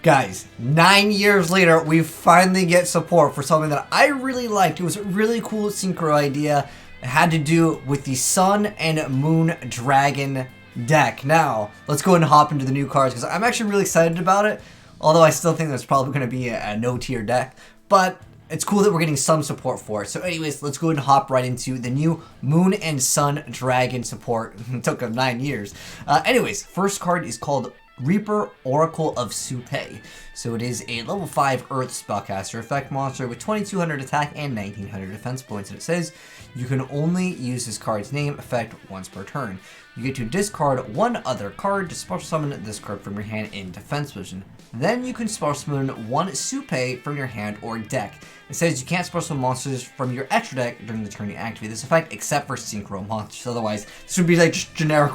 Guys, 9 years later, we finally get support for something that I really liked. It was a really cool synchro idea. It had to do with the Sun and Moon Dragon deck. Now, let's go ahead and hop into the new cards, because I'm actually really excited about it. Although I still think that's probably going to be a no-tier deck. But it's cool that we're getting some support for it. So anyways, let's go ahead and hop right into the new Moon and Sun Dragon support. It took 9 years. Anyways, first card is called Reaper Oracle of Supay. So it is a level 5 Earth Spellcaster effect monster with 2200 attack and 1900 defense points. And it says you can only use this card's name effect once per turn. You get to discard one other card to special summon this card from your hand in defense position. Then you can special summon one Supay from your hand or deck. It says you can't special summon monsters from your extra deck during the turn you activate this effect, except for synchro monsters. Otherwise, this would be like just generic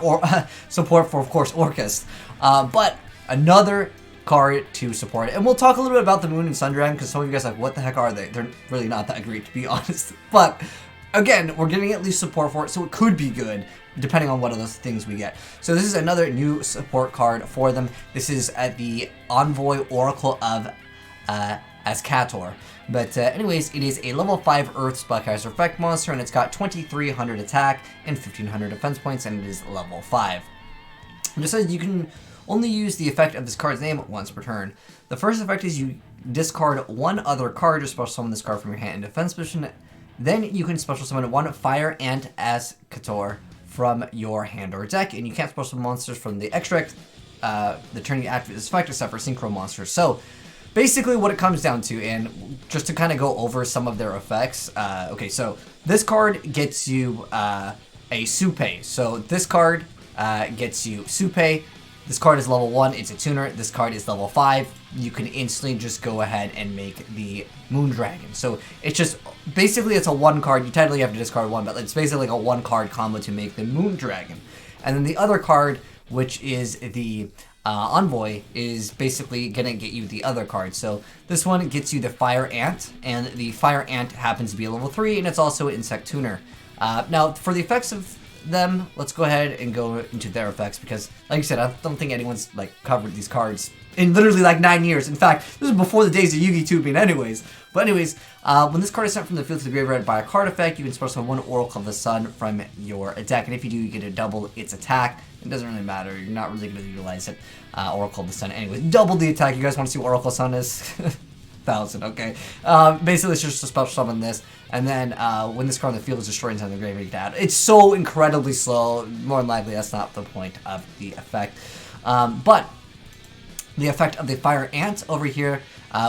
support for, of course, Orcust. But another card to support it. And we'll talk a little bit about the Moon and Sun Dragon, because some of you guys are like, what the heck are they? They're really not that great, to be honest. But again, we're getting at least support for it, so it could be good, depending on what other things we get. So this is another new support card for them. This is at the Envoy Oracle of Azkator. But anyways, it is a level 5 Earth Spellcaster effect monster, and it's got 2300 attack and 1500 defense points, and it is level 5. It just says you can only use the effect of this card's name once per turn. The first effect is you discard one other card to special summon this card from your hand in defense position. Then you can special summon one Fire Ant Azkator from your hand or deck, and you can't special summon monsters from the extract the turn you activate this effect except for synchro monsters. So basically what it comes down to, and just to kind of go over some of their effects, okay, so this card gets you a Supay. So this card gets you Supay. This card is level 1, it's a tuner. This card is level 5. You can instantly just go ahead and make the Moon Dragon. So it's just, basically it's a 1 card. You technically have to discard 1, but it's basically like a 1 card combo to make the Moon Dragon. And then the other card, which is the Envoy, is basically gonna get you the other card. So this one gets you the Fire Ant, and the Fire Ant happens to be a level 3, and it's also an Insect Tuner. Now, for the effects of them, let's go ahead and go into their effects, because like I said, I don't think anyone's like covered these cards in literally like 9 years. In fact, this is before the days of Yu-Gi tubing anyways. But anyways, when this card is sent from the field to the graveyard by a card effect, you can special summon one Oracle of the Sun from your deck, and if you do, you get to double its attack. It doesn't really matter, you're not really going to utilize it. Oracle of the Sun anyways. Double the attack. You guys want to see what Oracle Sun is? 1,000, okay. Basically, it's just to special summon this, and then when this card on the field is destroyed inside the graveyard, you can add. It's so incredibly slow. More than likely, that's not the point of the effect. But the effect of the Fire Ant over here,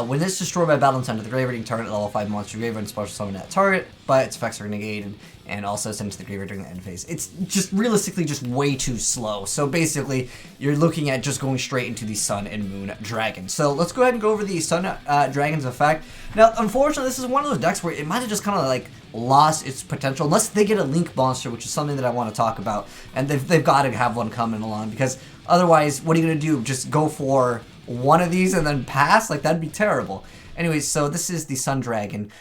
when it's destroyed by battle inside the graveyard, you can target a level 5 monster graveyard and special summon that target, but its effects are negated and also sent to the graveyard during the end phase. It's just realistically just way too slow. So basically, you're looking at just going straight into the Sun and Moon Dragon. So let's go ahead and go over the Sun Dragon's effect. Now, unfortunately, this is one of those decks where it might have just kind of like lost its potential, unless they get a Link monster, which is something that I want to talk about. And they've got to have one coming along, because otherwise, what are you going to do? Just go for one of these and then pass? Like, that'd be terrible. Anyways, so this is the Sun Dragon.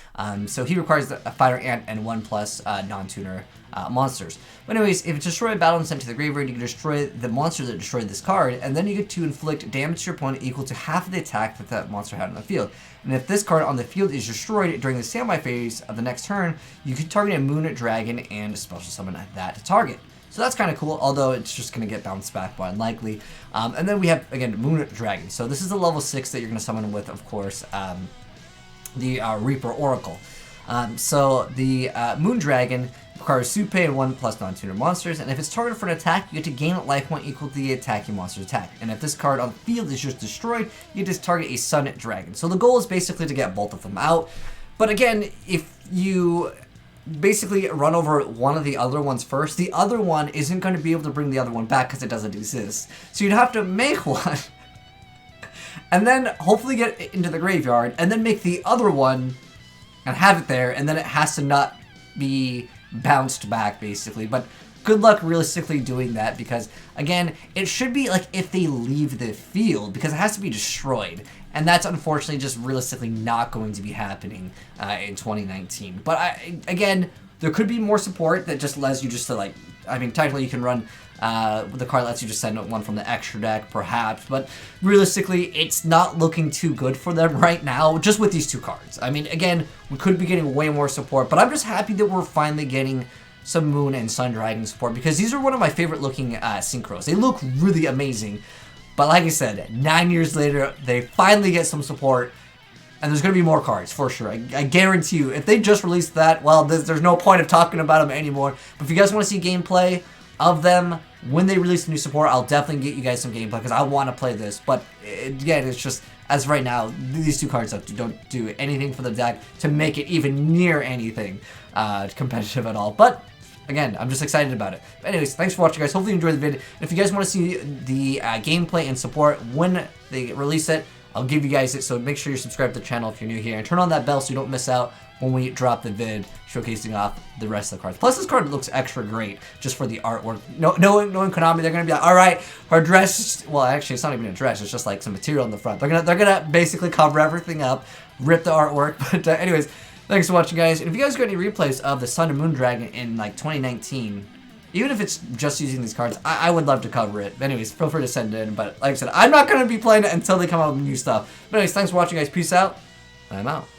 So he requires a Fire Ant and 1+ non-tuner monsters. But anyways, if it's destroyed by battle and sent to the graveyard, you can destroy the monster that destroyed this card, and then you get to inflict damage to your opponent equal to half of the attack that that monster had on the field. And if this card on the field is destroyed during the standby phase of the next turn, you can target a Moon Dragon and special summon that to target. So that's kind of cool, although it's just going to get bounced back by unlikely. And then we have, again, Moon Dragon. So this is a level 6 that you're going to summon with, of course, the Reaper Oracle. So the Moon Dragon requires Supay and 1+ non-tuner monsters, and if it's targeted for an attack, you get to gain a life point equal to the attacking monster's attack. And if this card on the field is just destroyed, you just target a Sun Dragon. So the goal is basically to get both of them out. But again, if you basically run over one of the other ones first, the other one isn't going to be able to bring the other one back because it doesn't exist. So you'd have to make one, and then hopefully get it into the graveyard, and then make the other one and have it there, and then it has to not be bounced back, basically. But good luck realistically doing that, because again, it should be like if they leave the field, because it has to be destroyed, and that's unfortunately just realistically not going to be happening in 2019. But again, There could be more support that just allows you just to, like, I mean, technically you can run the card lets you just send one from the extra deck, perhaps, but realistically, it's not looking too good for them right now, just with these two cards. I mean, again, we could be getting way more support, but I'm just happy that we're finally getting some Moon and Sun Dragon support, because these are one of my favorite looking synchros. They look really amazing, but like I said, 9 years later, they finally get some support, and there's going to be more cards, for sure. I guarantee you, if they just released that, well, there's no point of talking about them anymore. But if you guys want to see gameplay of them, when they release the new support, I'll definitely get you guys some gameplay, because I want to play this. But again, it's just, as of right now, these two cards don't do anything for the deck to make it even near anything competitive at all. But again, I'm just excited about it. But anyways, thanks for watching, guys. Hopefully you enjoyed the video. If you guys want to see the gameplay and support when they release it, I'll give you guys it, so make sure you're subscribed to the channel if you're new here, and turn on that bell so you don't miss out when we drop the vid showcasing off the rest of the cards. Plus, this card looks extra great just for the artwork. Knowing Konami, they're gonna be like, all right, her dress. Well, actually, it's not even a dress; it's just like some material in the front. They're gonna basically cover everything up, rip the artwork. But anyways, thanks for watching, guys. And if you guys got any replays of the Sun and Moon Dragon in like 2019. Even if it's just using these cards, I would love to cover it. But anyways, feel free to send it in. But like I said, I'm not going to be playing it until they come out with new stuff. But anyways, thanks for watching, guys. Peace out. I'm out.